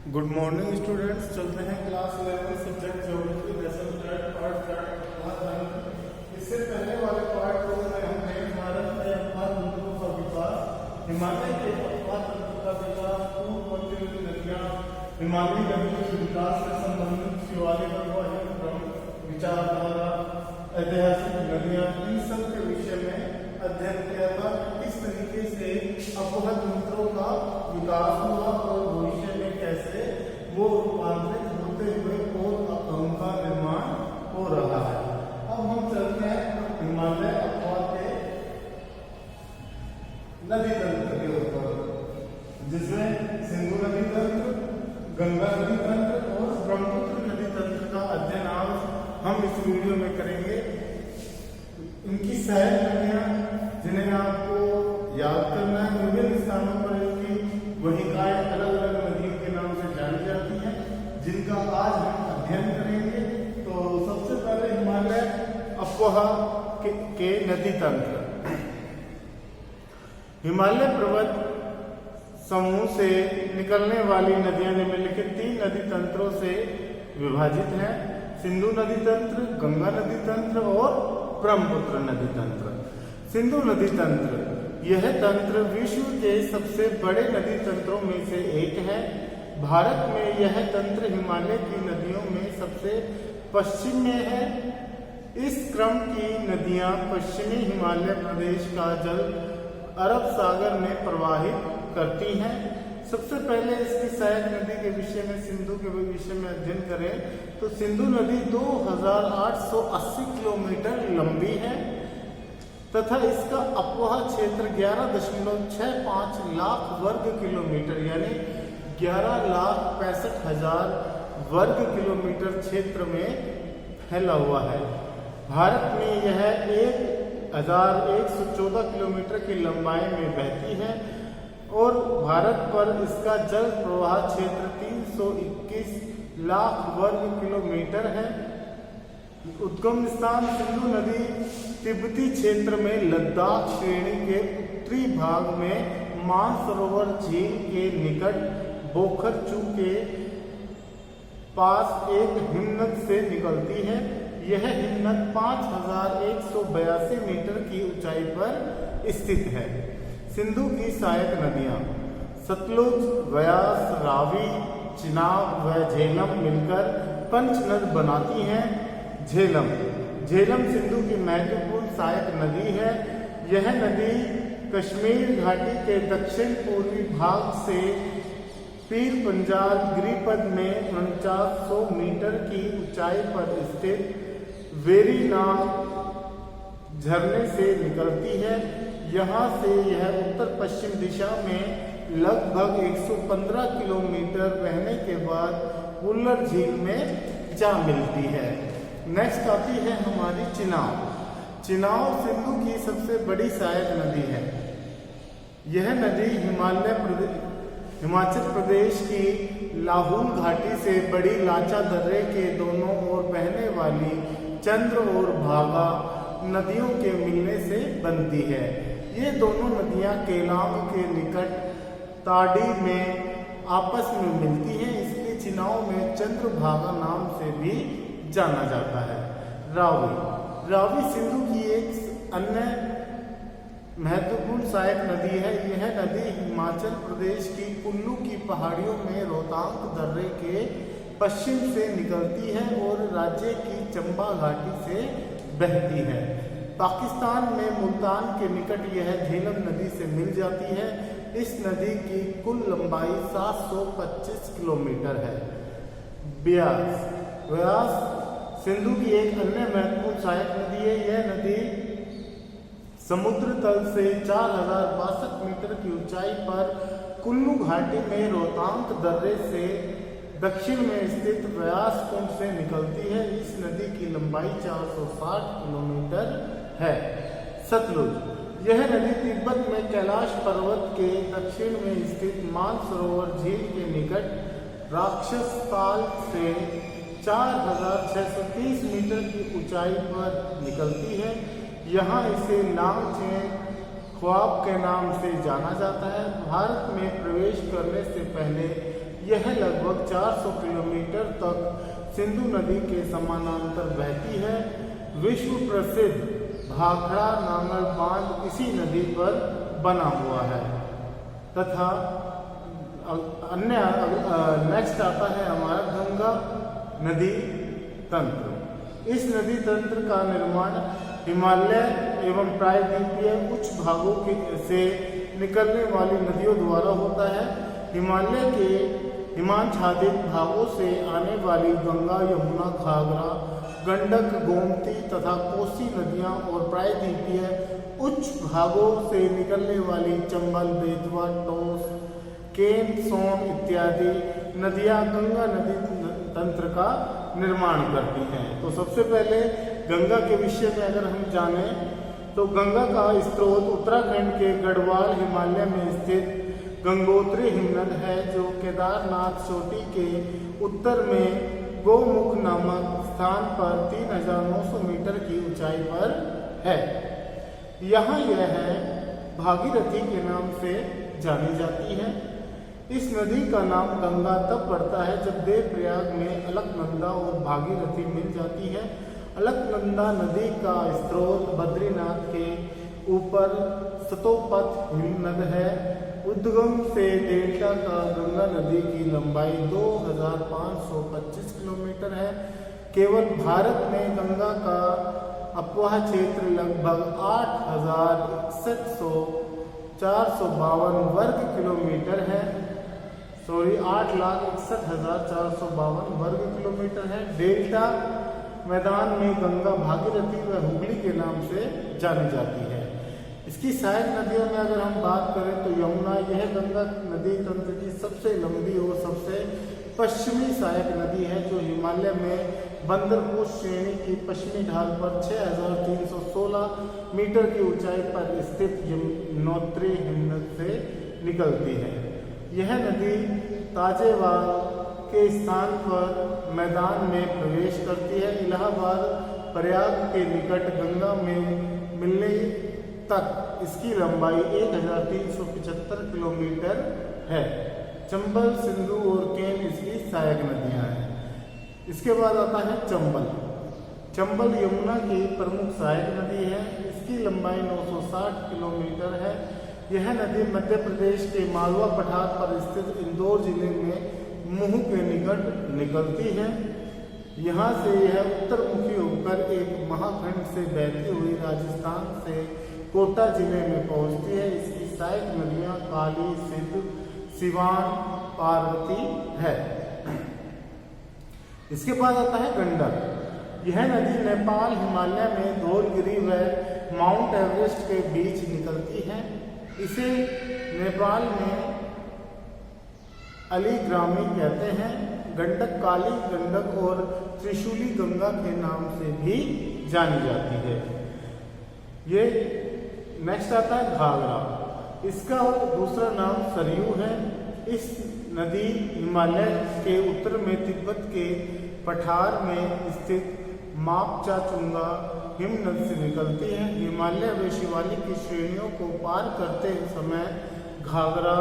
Good morning students. चलते हैं class 11 subject geography lesson 3 part start. इससे पहले वाले पार्ट को में हमने भारत में अपवाद तंत्रों का विकास, हिमालय के अपवाद तंत्र का विकास, पूर्व मध्य नदियां, हिमालयी नदियों के विकास से संबंधित शिवालिक क्रम, विचारधारा, ऐतिहासिक नदियां, इन सब के विषय में अध्ययन किया था। किस तरीके से अपवाद तंत्रों का विकास हुआ और भविष्य में कैसे वो रूपांतरित होते हुए और उनका निर्माण हो रहा है। अब हम चलते हैं हिमालय अपवाद के नदी तंत्र के ऊपर, जिसमें सिंधु नदी तंत्र, गंगा नदी तंत्र और ब्रह्मपुत्र नदी तंत्र का अध्ययन आज हम इस वीडियो में करेंगे। इनकी सहायक नदियां जिन्हें आपको याद करना है, विभिन्न स्थानों पर इनकी वहिकाएं अलग अलग नदियों के नाम से जानी जाती हैं, जिनका आज हम अध्ययन करेंगे। तो सबसे पहले हिमालय अपवाद के नदी तंत्र। हिमालय पर्वत समूह से निकलने वाली नदियां निम्नलिखित 3 नदी तंत्रों से विभाजित हैं: सिंधु नदी तंत्र, गंगा नदी तंत्र और ब्रह्मपुत्र नदी तंत्र। सिंधु नदी तंत्र, यह तंत्र विश्व के सबसे बड़े नदी तंत्रों में से एक है। भारत में यह तंत्र हिमालय की नदियों में सबसे पश्चिम में है। इस क्रम की नदियां पश्चिमी हिमालय प्रदेश का जल अरब सागर में प्रवाहित करती हैं। सबसे पहले इसकी सहायक नदी के विषय में, सिंधु के विषय में अध्ययन करें तो सिंधु नदी 2880 किलोमीटर लंबी है तथा इसका अपवाह क्षेत्र 11.65 लाख वर्ग किलोमीटर यानी 11,65,000 वर्ग किलोमीटर क्षेत्र में फैला हुआ है। भारत में यह 1114 किलोमीटर की लंबाई में बहती है और भारत पर इसका जल प्रवाह क्षेत्र 321 लाख वर्ग किलोमीटर है। उद्गम स्थान सिंधु नदी तिब्बती क्षेत्र में लद्दाख श्रेणी के उत्तरी भाग में मानसरोवर झील के निकट बोखरचू के पास एक हिमनद से निकलती है। यह हिमनद 5182 मीटर की ऊंचाई पर स्थित है। सिंधु की सहायक नदियां सतलुज, व्यास, रावी, चिनाब व झेलम मिलकर पंचनद बनाती हैं। झेलम सिंधु की महत्वपूर्ण सहायक नदी है। यह नदी कश्मीर घाटी के दक्षिण पूर्वी भाग से पीर पंजाल गिरिपद में 4900 मीटर की ऊंचाई पर स्थित वेरीनाग झरने से निकलती है। यहाँ से यह उत्तर पश्चिम दिशा में लगभग 115 किलोमीटर बहने के बाद उल्लर झील में जा मिलती है। नेक्स्ट आती है हमारी चिनाब सिंधु की सबसे बड़ी सहायक नदी है। यह नदी हिमाचल प्रदेश की लाहौल घाटी से बड़ी लाचा दर्रे के दोनों ओर बहने वाली चंद्र और भागा नदियों के मिलने से बनती है। ये दोनों नदियां केलांग के निकट ताड़ी में आपस में मिलती हैं, इसलिए चिनाब में चंद्रभागा नाम से भी जाना जाता है। रावी सिंधु की एक अन्य महत्वपूर्ण सहायक नदी है। यह नदी हिमाचल प्रदेश की कुल्लू की पहाड़ियों में रोहतांग दर्रे के पश्चिम से निकलती है और राज्य की चंबा घाटी से बहती है। पाकिस्तान में मुल्तान के निकट यह झेलम नदी से मिल जाती है। इस नदी की कुल लंबाई 725 किलोमीटर है। व्यास सिंधु की एक अन्य महत्वपूर्ण सहायक नदी है। यह नदी समुद्र तल से 4062 मीटर की ऊंचाई पर कुल्लू घाटी में रोहतांग दर्रे से दक्षिण में स्थित व्यास कुंड से निकलती है। इस नदी की लंबाई 460 किलोमीटर है। सतलुज, यह नदी तिब्बत में कैलाश पर्वत के दक्षिण में स्थित मानसरोवर झील के निकट राक्षस ताल से 4630 मीटर की ऊंचाई पर निकलती है। यहाँ इसे लांगचे ख्वाब के नाम से जाना जाता है। भारत में प्रवेश करने से पहले यह लगभग 400 किलोमीटर तक सिंधु नदी के समानांतर बहती है। विश्व प्रसिद्ध भाखड़ा नांगल बांध इसी नदी पर बना हुआ है तथा अन्य नेक्स्ट आता है हमारा गंगा नदी तंत्र। इस नदी तंत्र का निर्माण हिमालय एवं प्रायद्वीपीय उच्च भागों से निकलने वाली नदियों द्वारा होता है। हिमालय के हिमाच्छादित भागों से आने वाली गंगा, यमुना, घाघरा, गंडक, गोमती तथा कोसी नदियां और प्रायद्वीपीय उच्च भागों से निकलने वाली चंबल, बेतवा, टोंस, केन, सोन इत्यादि नदियां गंगा नदी तंत्र का निर्माण करती हैं। तो सबसे पहले गंगा के विषय में अगर हम जानें तो गंगा का स्रोत उत्तराखंड के गढ़वाल हिमालय में स्थित गंगोत्री हिमनद है, जो केदारनाथ चोटी के उत्तर में गोमुख नामक स्थान पर 3900 मीटर की ऊंचाई पर है। यहाँ यह है भागीरथी के नाम से जानी जाती है। इस नदी का नाम गंगा तब पड़ता है जब देवप्रयाग में अलकनंदा और भागीरथी मिल जाती है। अलकनंदा नदी का स्रोत बद्रीनाथ के ऊपर सतोपथ हिमनद है। उद्गम से डेल्टा का गंगा नदी की लंबाई 2525 किलोमीटर है। केवल भारत में गंगा का अपवाह क्षेत्र लगभग 8,61,452 वर्ग किलोमीटर है। 8,61,452 वर्ग किलोमीटर है। डेल्टा मैदान में गंगा भागीरथी व हुगली के नाम से जानी जाती है। इसकी सहायक नदियों में अगर हम बात करें तो यमुना, यह गंगा नदी तंत्र की सबसे लंबी और सबसे पश्चिमी सहायक नदी है, जो हिमालय में बंदरपुर श्रेणी की पश्चिमी ढाल पर 6316 मीटर की ऊंचाई पर स्थित यमुनोत्री हिमनद से निकलती है। यह नदी ताजेवाल के स्थान पर मैदान में प्रवेश करती है। इलाहाबाद प्रयाग के निकट गंगा में मिलने तक इसकी लंबाई 1375 किलोमीटर है। चंबल, सिंधु और केन इसकी सहायक नदियां हैं। इसके बाद आता है चंबल। चंबल यमुना की प्रमुख सहायक नदी है। इसकी लंबाई 960 किलोमीटर है। यह नदी मध्य प्रदेश के मालवा पठार पर स्थित इंदौर जिले में मुंह के निकट निकलती है। यहाँ से यह उत्तरमुखी होकर एक महाखंड से बहती हुई राजस्थान से कोटा जिले में पहुँचती है। इसकी सहायक नदियाँ काली, सिंध, सिवान, पार्वती है। इसके बाद आता है गंडक। यह नदी नेपाल, हिमालय में धौलगिरी व माउंट एवरेस्ट के बीच निकलती है। इसे नेपाल में अलीग्रामी कहते हैं। गंडक काली गंडक और त्रिशूली गंगा के नाम से भी जानी जाती है। ये नेक्स्ट आता है घाघरा। इसका दूसरा नाम सरयू है। इस नदी हिमालय के उत्तर में तिब्बत के पठार में स्थित मापचाचुंगा हिमनद से निकलती है। हिमालय व शिवालिक की श्रेणियों को पार करते समय घाघरा,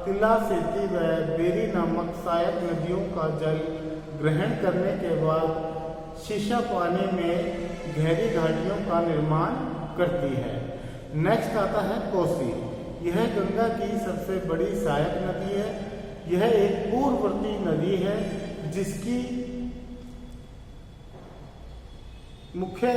तिला सेती व बेरी नामक सहायक नदियों का जल ग्रहण करने के बाद शीशा पानी में गहरी घाटियों का निर्माण करती है। नेक्स्ट आता है कोसी। यह गंगा की सबसे बड़ी सहायक नदी है। यह एक पूर्ववर्ती नदी है जिसकी मुख्य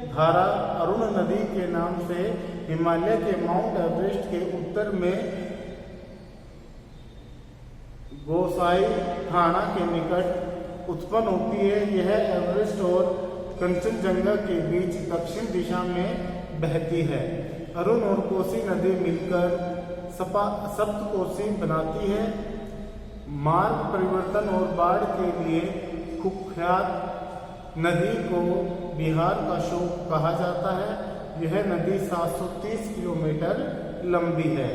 धारा अरुण नदी के नाम से हिमालय के माउंट एवरेस्ट के उत्तर में गोसाई थाना के निकट उत्पन्न होती है। यह एवरेस्ट और कंचनजंगा के बीच दक्षिण दिशा में बहती है। अरुण और कोसी नदी मिलकर सप्तकोसी बनाती है। मार्ग परिवर्तन और बाढ़ के लिए कुख्यात नदी को बिहार का शोक कहा जाता है। यह नदी 730 किलोमीटर लंबी है।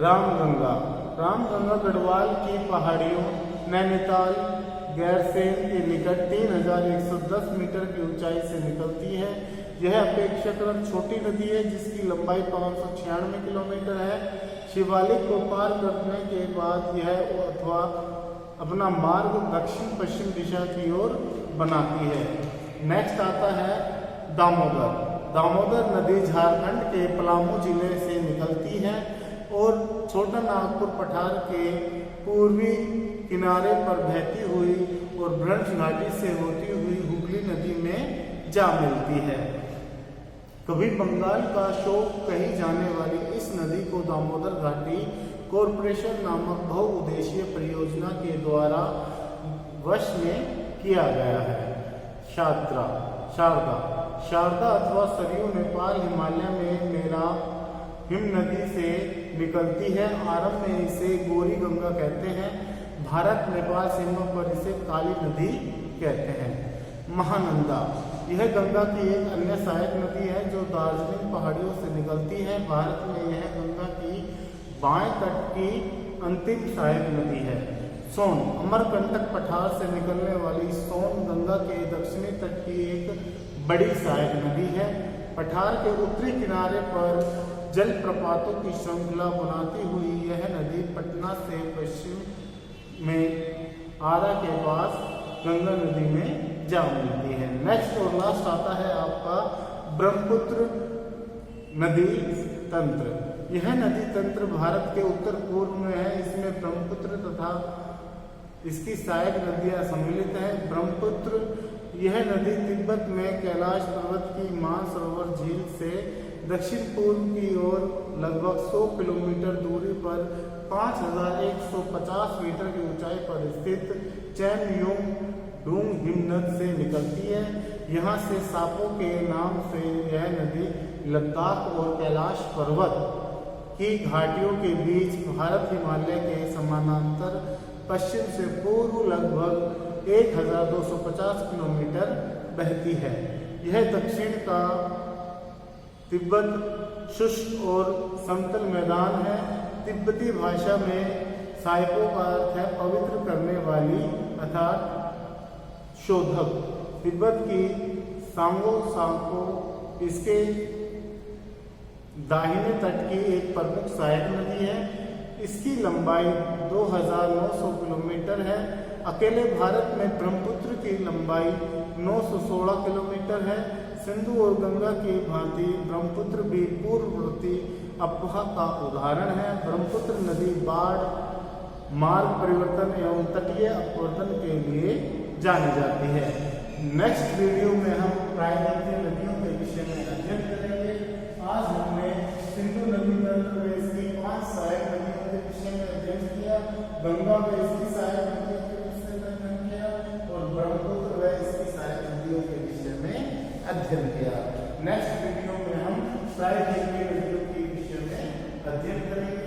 रामगंगा। रामगंगा गढ़वाल की पहाड़ियों, नैनीताल, गैरसेन के निकट 3110 मीटर की ऊंचाई से निकलती है। यह अपेक्षाकृत छोटी नदी है जिसकी लंबाई 596 किलोमीटर है। शिवालिक को पार करने के बाद यह अथवा अपना मार्ग दक्षिण पश्चिम दिशा की ओर बनाती है। नेक्स्ट आता है दामोदर। दामोदर नदी झारखंड के पलामू जिले से निकलती है और छोटा नागपुर पठार के पूर्वी किनारे पर बहती हुई और ब्रज घाटी से होती हुई हुगली नदी में जा मिलती है। कभी बंगाल का शोक कही जाने वाली इस नदी को दामोदर घाटी कॉरपोरेशन नामक बहुउद्देशीय परियोजना के द्वारा वश में किया गया है। शारदा अथवा सरयू नेपाल हिमालय में मेरा हिम नदी से निकलती है। आरंभ में इसे गौरी गंगा कहते हैं। भारत नेपाल सीमा पर इसे काली नदी कहते हैं। महानंदा, यह गंगा की एक अन्य सहायक नदी है जो दार्जिलिंग पहाड़ियों से निकलती है। भारत में यह गंगा की बाएं तट की अंतिम सहायक नदी है। सोन, अमरकंटक पठार से निकलने वाली सोन गंगा के दक्षिणी तट की एक बड़ी सहायक नदी है। पठार के उत्तरी किनारे पर जलप्रपातों की श्रृंखला बनाती हुई यह नदी पटना से पश्चिम में आरा के पास गंगा नदी में जा मिलती है। नेक्स्ट और लास्ट आता है आपका ब्रह्मपुत्र नदी तंत्र। यह नदी तंत्र भारत के उत्तर पूर्व में है। इसमें ब्रह्मपुत्र तथा इसकी सहायक नदियां सम्मिलित है। ब्रह्मपुत्र यह नदी तिब्बत में कैलाश पर्वत की मानसरोवर झील से दक्षिण पूर्व की ओर लगभग 100 किलोमीटर दूरी पर 5150 मीटर की ऊंचाई पर स्थित चैनयोंग डूंग हिमनद से निकलती है। यहाँ से सापों के नाम से यह नदी लद्दाख और कैलाश पर्वत की घाटियों के बीच भारत हिमालय के समानांतर पश्चिम से पूर्व लगभग 1250 किलोमीटर बहती है। यह दक्षिण का तिब्बत शुष्क और समतल मैदान है। तिब्बती भाषा में साइपो का अर्थ है पवित्र करने वाली अर्थात शोधक। तिब्बत की सांगो इसके दाहिने तट की एक प्रमुख सहायक नदी है। इसकी लंबाई 2900 किलोमीटर है। अकेले भारत में ब्रह्मपुत्र की लंबाई 916 किलोमीटर है। सिंधु और गंगा की भांति ब्रह्मपुत्र भी पूर्ववर्ती अफवाह का उदाहरण है। ब्रह्मपुत्र नदी बाढ़, मार्ग परिवर्तन एवं तटीय अपवर्तन के लिए जानी जाती है। नेक्स्ट वीडियो में हम प्रायद्वीपीय नदियों के विषय में अध्ययन करेंगे। आज हमने सिंधु नदी तंत्र में इसकी 5 सहायक नदियों के विषय में अध्ययन किया। गंगा में इसकी सहायक नदियों के विषय में अध्ययन किया और ब्रह्मपुत्र व इसकी सहायक नदियों के विषय में अध्ययन किया। नेक्स्ट वीडियो में हम प्रायद्वीपीय नदियों के विषय में अध्ययन करेंगे।